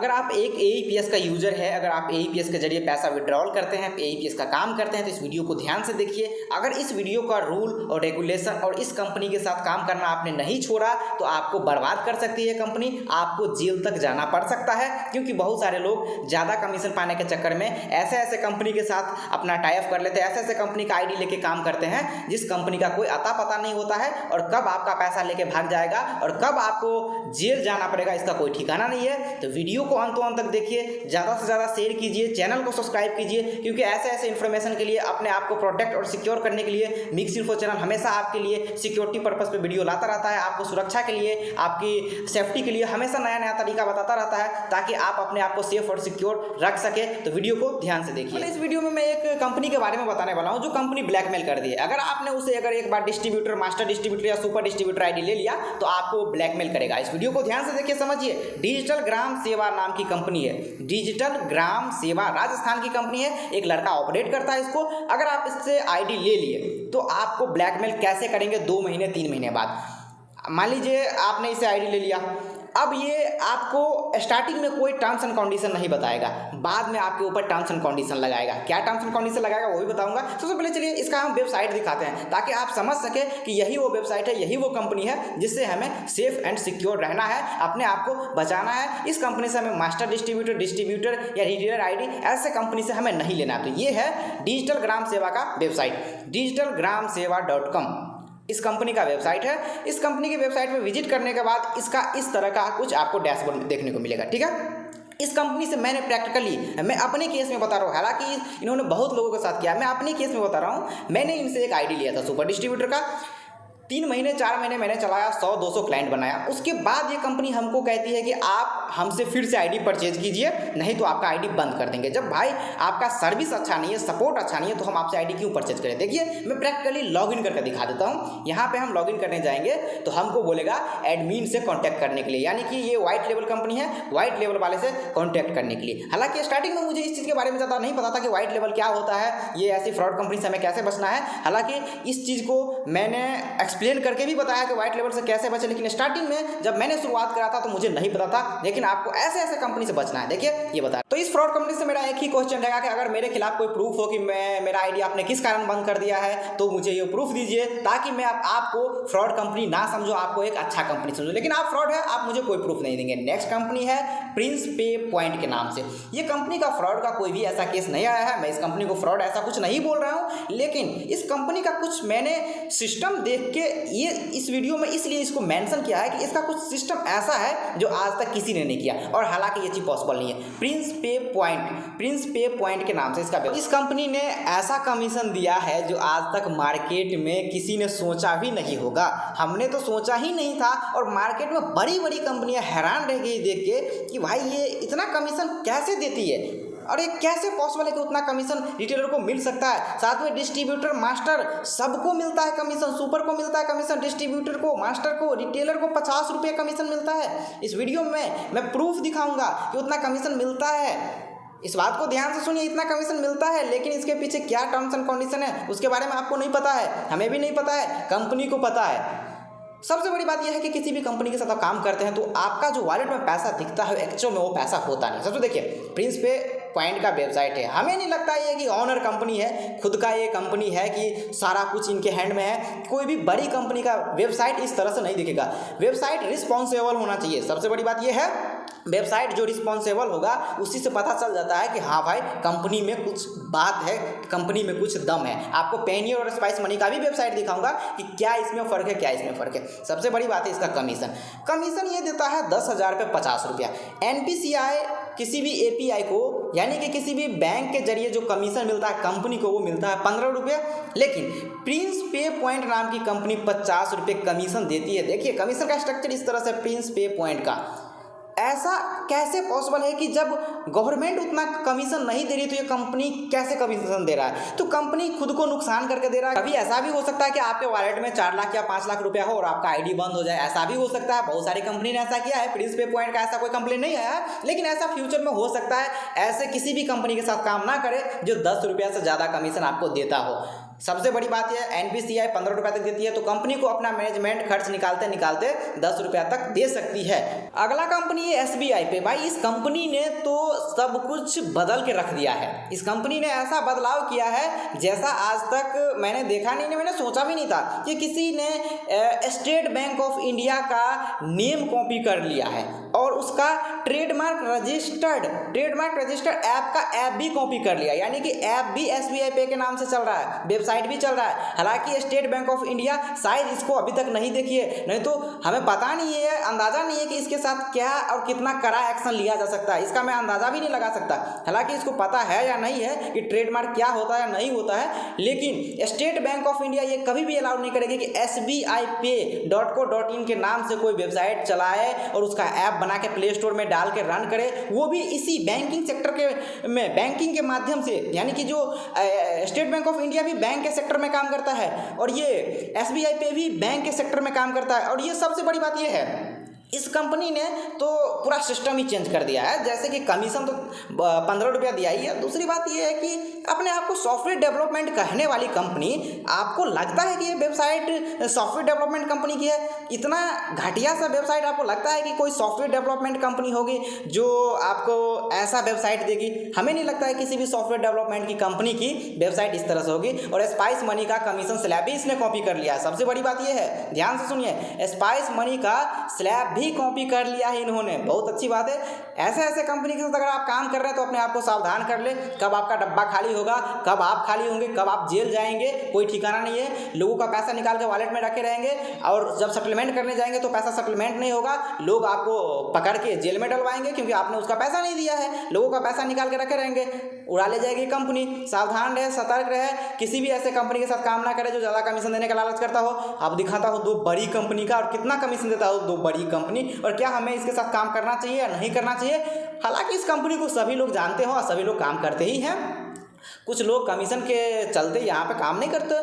अगर आप एक एईपीएस का यूजर है, अगर आप एईपीएस के जरिए पैसा विड्रॉल करते हैं, एईपीएस का काम करते हैं, तो इस वीडियो को ध्यान से देखिए। अगर इस वीडियो का रूल और रेगुलेशन और इस कंपनी के साथ काम करना आपने नहीं छोड़ा तो आपको बर्बाद कर सकती है कंपनी, आपको जेल तक जाना पड़ सकता है। क्योंकि बहुत सारे लोग ज़्यादा कमीशन पाने के चक्कर में ऐसे ऐसे कंपनी के साथ अपना टाई अप कर लेते हैं, ऐसे ऐसे कंपनी का आईडी लेके काम करते हैं जिस कंपनी का कोई अता पता नहीं होता है, और कब आपका पैसा लेके भाग जाएगा और कब आपको जेल जाना पड़ेगा इसका कोई ठिकाना नहीं है। तो वीडियो को अंत तक देखिए, ज़्यादा से ज़्यादा शेयर कीजिए, चैनल को सब्सक्राइब कीजिए, क्योंकि ऐसे ऐसे इन्फॉर्मेशन के लिए, अपने आप को प्रोटेक्ट और सिक्योर करने के लिए मिक्स इन्फो चैनल हमेशा आपके लिए सिक्योरिटी पर्पस पे वीडियो लाता रहता है। आपको सुरक्षा के लिए, आपकी सेफ्टी के लिए हमेशा नया नया तरीका बताता रहता है, ताकि आप अपने आप को सेफ और सिक्योर रख सके। तो वीडियो को ध्यान से देखिए। इस वीडियो में मैं एक कंपनी के बारे में बताने वाला हूँ जो कंपनी ब्लैकमेल कर दी है। अगर आपने उसे एक बार डिस्ट्रीब्यूटर, मास्टर डिस्ट्रीब्यूटर या सुपर डिस्ट्रीब्यूटर आईडी ले लिया तो आपको ब्लैकमेल करेगा। इस वीडियो को ध्यान से देखिए, समझिए। डिजिटल ग्राम सेवा नाम की कंपनी है, डिजिटल ग्राम सेवा राजस्थान की कंपनी है, एक लड़का ऑपरेट करता है इसको। अगर आप इससे आईडी ले लिए तो आपको ब्लैकमेल कैसे करेंगे 2 महीने 3 महीने बाद। मान लीजिए आपने इसे आईडी ले लिया, अब ये आपको स्टार्टिंग में कोई टर्म्स एंड कंडीशन नहीं बताएगा, बाद में आपके ऊपर टर्म्स एंड कंडीशन लगाएगा। क्या टर्म्स एंड कंडीशन लगाएगा वो भी बताऊंगा। सबसे पहले चलिए इसका हम वेबसाइट दिखाते हैं, ताकि आप समझ सके कि यही वो वेबसाइट है, यही वो कंपनी है जिससे हमें सेफ एंड सिक्योर रहना है, अपने आप को बचाना है। इस कंपनी से हमें मास्टर डिस्ट्रीब्यूटर या रिटेलर आईडी ऐसे कंपनी से हमें नहीं लेना। तो ये है डिजिटल ग्राम सेवा का वेबसाइट, digitalgramseva.com इस कंपनी का वेबसाइट है। इस कंपनी की वेबसाइट पे विजिट करने के बाद इसका इस तरह का कुछ आपको डैशबोर्ड देखने को मिलेगा, ठीक है। इस कंपनी से मैंने प्रैक्टिकली, मैं अपने केस में बता रहा हूँ, हालांकि इन्होंने बहुत लोगों के साथ किया, मैं अपने केस में बता रहा हूँ। मैंने इनसे एक आईडी लिया था सुपर डिस्ट्रीब्यूटर का, 3 महीने 4 महीने मैंने चलाया, 100-200 क्लाइंट बनाया। उसके बाद ये कंपनी हमको कहती है कि आप हमसे फिर से आईडी परचेज कीजिए, नहीं तो आपका आईडी बंद कर देंगे। जब भाई आपका सर्विस अच्छा नहीं है, सपोर्ट अच्छा नहीं है, तो हम आपसे आईडी क्यों परचेज करें। देखिए मैं प्रैक्टिकली लॉगिन करके दिखा देता हूँ। यहाँ पे हम लॉगिन करने जाएंगे तो हमको बोलेगा एडमिन से कॉन्टैक्ट करने के लिए, यानी कि ये व्हाइट लेवल कंपनी है, व्हाइट लेवल वाले से कॉन्टैक्ट करने के लिए। हालांकि स्टार्टिंग में मुझे इस चीज़ के बारे में ज़्यादा नहीं पता था कि व्हाइट लेवल क्या होता है, ये ऐसी फ्रॉड कंपनी से हमें कैसे बचना है। हालांकि इस चीज़ को मैंने एक्सप्लेन करके भी बताया कि व्हाइट लेवल से कैसे बचे, लेकिन स्टार्टिंग में जब मैंने शुरुआत करा था तो मुझे नहीं पता था। लेकिन आपको ऐसे ऐसे कंपनी से बचना है। देखिए ये बता, तो इस फ्रॉड कंपनी से मेरा एक ही क्वेश्चन रहेगा कि अगर मेरे खिलाफ कोई प्रूफ हो कि मेरा आईडी आपने किस कारण बंद कर दिया है, तो मुझे ये प्रूफ दीजिए, ताकि मैं आपको फ्रॉड कंपनी ना समझो, आपको एक अच्छा कंपनी समझो। लेकिन आप फ्रॉड है, आप मुझे कोई प्रूफ नहीं देंगे। नेक्स्ट कंपनी है प्रिंस पे पॉइंट के नाम से। ये कंपनी का फ्रॉड का कोई भी ऐसा केस नहीं आया है, मैं इस कंपनी को फ्रॉड ऐसा कुछ नहीं बोल रहा हूँ, लेकिन इस कंपनी का कुछ मैंने सिस्टम देख के ये इस वीडियो में इसलिए इसको मेंशन किया है कि इसका कुछ सिस्टम ऐसा है जो आज तक किसी ने नहीं किया, और हालांकि ये चीज पॉसिबल नहीं है। प्रिंस पे पॉइंट के नाम से इस कंपनी ने ऐसा कमीशन दिया है जो आज तक मार्केट में किसी ने सोचा भी नहीं होगा। हमने तो सोचा ही नहीं था, और मार्केट में बड़ी बड़ी कंपनियां हैरान रह गई देख के कि भाई ये इतना कमीशन कैसे देती है, और ये कैसे पॉसिबल है कि उतना कमीशन रिटेलर को मिल सकता है। साथ में डिस्ट्रीब्यूटर, मास्टर सबको मिलता है कमीशन, सुपर को मिलता है कमीशन, डिस्ट्रीब्यूटर को, मास्टर को, रिटेलर को 50 रुपये कमीशन मिलता है। इस वीडियो में मैं प्रूफ दिखाऊंगा कि उतना कमीशन मिलता है। इस बात को ध्यान से सुनिए, इतना कमीशन मिलता है, लेकिन इसके पीछे क्या टर्म्स एंड कंडीशन है उसके बारे में आपको नहीं पता है, हमें भी नहीं पता है, कंपनी को पता है। सबसे बड़ी बात यह है कि किसी भी कंपनी के साथ आप काम करते हैं तो आपका जो वॉलेट में पैसा दिखता है एक्चुअल में वो पैसा होता नहीं। सबसे देखिए प्रिंस पे पॉइंट का वेबसाइट है, हमें नहीं लगता ये कि ऑनर कंपनी है, खुद का ये कंपनी है कि सारा कुछ इनके हैंड में है। कोई भी बड़ी कंपनी का वेबसाइट इस तरह से नहीं दिखेगा। वेबसाइट रिस्पॉन्सिबल होना चाहिए। सबसे बड़ी बात ये है, वेबसाइट जो रिस्पॉन्सिबल होगा उसी से पता चल जाता है कि हाँ भाई कंपनी में कुछ बात है, कंपनी में कुछ दम है। आपको पेनी और स्पाइस मनी का भी वेबसाइट दिखाऊंगा कि क्या इसमें फ़र्क है, क्या इसमें फ़र्क है। सबसे बड़ी बात है इसका कमीशन ये देता है 10,000 पे 50 रुपया। NPCI किसी भी API को, यानी कि किसी भी बैंक के जरिए जो कमीशन मिलता है कंपनी को, वो मिलता है 15 रुपये। लेकिन प्रिंस पे पॉइंट नाम की कंपनी 50 रुपये कमीशन देती है। देखिए कमीशन का स्ट्रक्चर इस तरह से प्रिंस पे पॉइंट का। ऐसा कैसे पॉसिबल है कि जब गवर्नमेंट उतना कमीशन नहीं दे रही तो ये कंपनी कैसे कमीशन दे रहा है। तो कंपनी खुद को नुकसान करके दे रहा है। कभी ऐसा भी हो सकता है कि आपके वॉलेट में 4 लाख या 5 लाख रुपया हो और आपका आईडी बंद हो जाए, ऐसा भी हो सकता है। बहुत सारी कंपनी ने ऐसा किया है। प्रिंस पे पॉइंट का ऐसा कोई कंप्लेन नहीं आया है, लेकिन ऐसा फ्यूचर में हो सकता है। ऐसे किसी भी कंपनी के साथ काम ना करें जो 10 रुपया से ज़्यादा कमीशन आपको देता हो। सबसे बड़ी बात यह NPCI 15 रुपये तक देती है, तो कंपनी को अपना मैनेजमेंट खर्च निकालते निकालते 10 रुपया तक दे सकती है। अगला कंपनी है SBI पे। भाई इस कंपनी ने तो सब कुछ बदल के रख दिया है। इस कंपनी ने ऐसा बदलाव किया है जैसा आज तक मैंने देखा नहीं, मैंने सोचा भी नहीं था कि किसी ने स्टेट बैंक ऑफ इंडिया का नेम कॉपी कर लिया है और उसका ट्रेडमार्क रजिस्टर्ड ऐप का ऐप भी कॉपी कर लिया, यानी कि ऐप भी SBI पे के नाम से चल रहा है, वेबसाइट भी चल रहा है। हालांकि स्टेट बैंक ऑफ इंडिया शायद इसको अभी तक नहीं देखी है, नहीं तो हमें पता नहीं है, अंदाजा नहीं है कि इसके साथ क्या और कितना कड़ा एक्शन लिया जा सकता है, इसका मैं अंदाजा भी नहीं लगा सकता। हालांकि इसको पता है या नहीं है कि ट्रेडमार्क क्या होता है या नहीं होता है, लेकिन स्टेट बैंक ऑफ इंडिया ये कभी भी अलाउ नहीं करेगी कि SBIPay.co.in के नाम से कोई वेबसाइट चलाए और उसका ऐप बना के प्ले स्टोर में डाल के रन करे, वो भी इसी बैंकिंग सेक्टर के में बैंकिंग के माध्यम से। यानी कि जो स्टेट बैंक ऑफ इंडिया भी बैंक के सेक्टर में काम करता है और ये SBI पे भी बैंक के सेक्टर में काम करता है। और ये सबसे बड़ी बात ये है, इस कंपनी ने तो पूरा सिस्टम ही चेंज कर दिया है। जैसे कि कमीशन तो 15 रुपया दिया ही है, दूसरी बात ये है कि अपने आप को सॉफ्टवेयर डेवलपमेंट कहने वाली कंपनी, आपको लगता है कि ये वेबसाइट सॉफ्टवेयर डेवलपमेंट कंपनी की है? इतना घटिया सा वेबसाइट आपको लगता है कि कोई सॉफ्टवेयर डेवलपमेंट कंपनी होगी जो आपको ऐसा वेबसाइट देगी? हमें नहीं लगता है किसी भी सॉफ्टवेयर डेवलपमेंट की कंपनी की वेबसाइट इस तरह से होगी। और स्पाइस मनी का कमीशन स्लैब भी इसने कॉपी कर लिया है। सबसे बड़ी बात ये है, ध्यान से सुनिए, स्पाइस मनी का स्लैब भी कॉपी कर लिया है इन्होंने। बहुत अच्छी बात है। ऐसे कंपनी के साथ अगर आप काम कर रहे हैं तो अपने आप को सावधान कर ले, कब आपका डब्बा खाली होगा, कब आप खाली होंगे, कब आप जेल जाएंगे, कोई ठिकाना नहीं है। लोगों का पैसा निकाल के वॉलेट में रखे रहेंगे और जब सेटलमेंट करने जाएंगे तो पैसा सेटलमेंट नहीं होगा, लोग आपको पकड़ के जेल में डलवाएंगे क्योंकि आपने उसका पैसा नहीं दिया है। लोगों का पैसा निकाल के रखे रहेंगे, उड़ा ले जाएगी कंपनी। सावधान रहे, सतर्क रहे, किसी भी ऐसे कंपनी के साथ काम ना करे जो ज़्यादा कमीशन देने का लालच करता हो। अब दिखाता हो दो बड़ी कंपनी का और कितना कमीशन देता हो दो बड़ी कंपनी, और क्या हमें इसके साथ काम करना चाहिए या नहीं करना चाहिए। हालांकि इस कंपनी को सभी लोग जानते हो और सभी लोग काम करते ही हैं। कुछ लोग कमीशन के चलते यहाँ पे काम नहीं करते,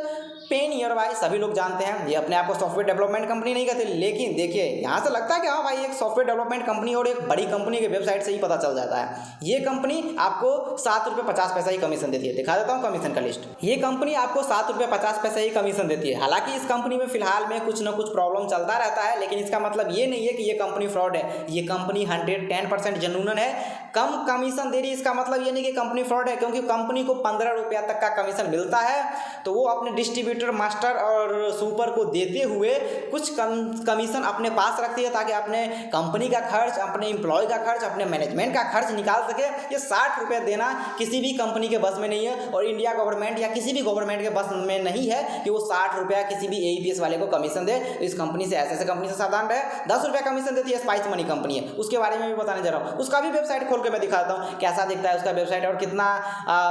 पेन ईयर भाई सभी लोग जानते हैं। ये अपने आप को सॉफ्टवेयर डेवलपमेंट कंपनी नहीं कहते, लेकिन देखिए यहाँ से लगता है कि हाँ भाई एक सॉफ्टवेयर डेवलपमेंट कंपनी और एक बड़ी कंपनी के वेबसाइट से ही पता चल जाता है। ये कंपनी आपको 7 रुपये 50 पैसा ही कमीशन देती है। दिखा देता हूँ कमीशन का लिस्ट। ये कंपनी आपको 7 रुपये 50 पैसा ही कमीशन देती है। हालांकि इस कंपनी में फिलहाल में कुछ ना कुछ प्रॉब्लम चलता रहता है, लेकिन इसका मतलब ये नहीं है कि ये कंपनी फ्रॉड है। ये कंपनी 110% जेन्युइन है। कम कमीशन दे रही है इसका मतलब ये नहीं कि कंपनी फ्रॉड है, क्योंकि कंपनी को 15 रुपया तक का कमीशन मिलता है तो वो अपने डिस्ट्रीब्यूटर, मास्टर और सुपर को देते हुए कुछ कमीशन अपने पास रखती है ताकि अपने कंपनी का खर्च, अपने एम्प्लॉय का खर्च, अपने मैनेजमेंट का खर्च निकाल सके। ये 60 रुपये देना किसी भी कंपनी के बस में नहीं है और इंडिया गवर्नमेंट या किसी भी गवर्नमेंट के बस में नहीं है कि वो 60 रुपया किसी भी AEPS वाले को कमीशन दे। इस कंपनी से, ऐसे कंपनी से सावधान रहे। 10 रुपया कमीशन देती है स्पाइस मनी कंपनी है, उसके बारे में भी बताने जा रहा हूँ। उसका भी वेबसाइट खोल के मैं दिखाता हूँ कैसा दिखता है उसका वेबसाइट और कितना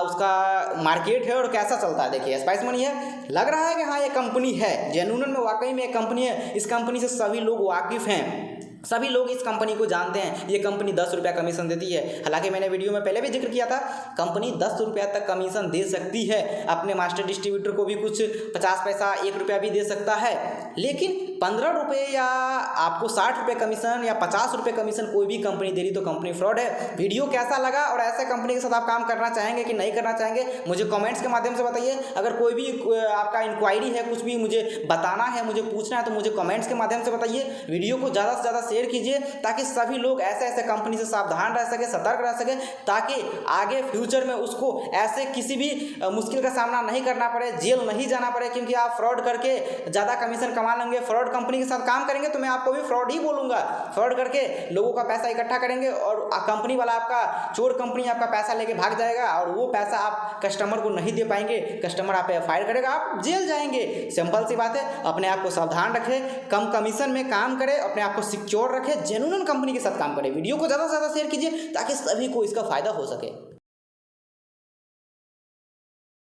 उसका मार्केट है और कैसा चलता है। देखिए स्पाइस मनी है, लग रहा है कि हाँ ये कंपनी है, जेन्युइन में वाकई में एक कंपनी है। इस कंपनी से सभी लोग वाकिफ हैं, सभी लोग इस कंपनी को जानते हैं। ये कंपनी 10 रुपया कमीशन देती है। हालांकि मैंने वीडियो में पहले भी जिक्र किया था, कंपनी 10 रुपया तक कमीशन दे सकती है। अपने मास्टर डिस्ट्रीब्यूटर को भी कुछ 50 पैसा, 1 रुपया भी दे सकता है। लेकिन 15 रुपये या आपको 60 रुपये कमीशन या 50 रुपये कमीशन कोई भी कंपनी दे रही तो कंपनी फ्रॉड है। वीडियो कैसा लगा और ऐसे कंपनी के साथ आप काम करना चाहेंगे कि नहीं करना चाहेंगे, मुझे कमेंट्स के माध्यम से बताइए। अगर कोई भी आपका इंक्वायरी है, कुछ भी मुझे बताना है, मुझे पूछना है तो मुझे कमेंट्स के माध्यम से बताइए। वीडियो को ज़्यादा से ज़्यादा शेयर कीजिए ताकि सभी लोग ऐसे कंपनी से सावधान रह सके, सतर्क रह सके, ताकि आगे फ्यूचर में उसको ऐसे किसी भी मुश्किल का सामना नहीं करना पड़े, जेल नहीं जाना पड़े। क्योंकि आप फ्रॉड करके ज़्यादा कमीशन कमा लेंगे, फ्रॉड कंपनी के साथ काम करेंगे तो मैं आपको भी फ्रॉड ही बोलूँगा। फ्रॉड करके लोगों का पैसा इकट्ठा करेंगे और कंपनी वाला, आपका चोर कंपनी आपका पैसा लेके भाग जाएगा और वो पैसा आप कस्टमर को नहीं दे पाएंगे, कस्टमर आप पे फायर करेगा, आप जेल जाएंगे। सिंपल सी बात है। अपने आप को सावधान रखें, कम कमीशन में काम करें, अपने आप को सिक्योर रखें, जेन्युइन कंपनी के साथ काम करें। वीडियो को ज़्यादा से ज़्यादा शेयर कीजिए ताकि सभी को इसका फायदा हो सके।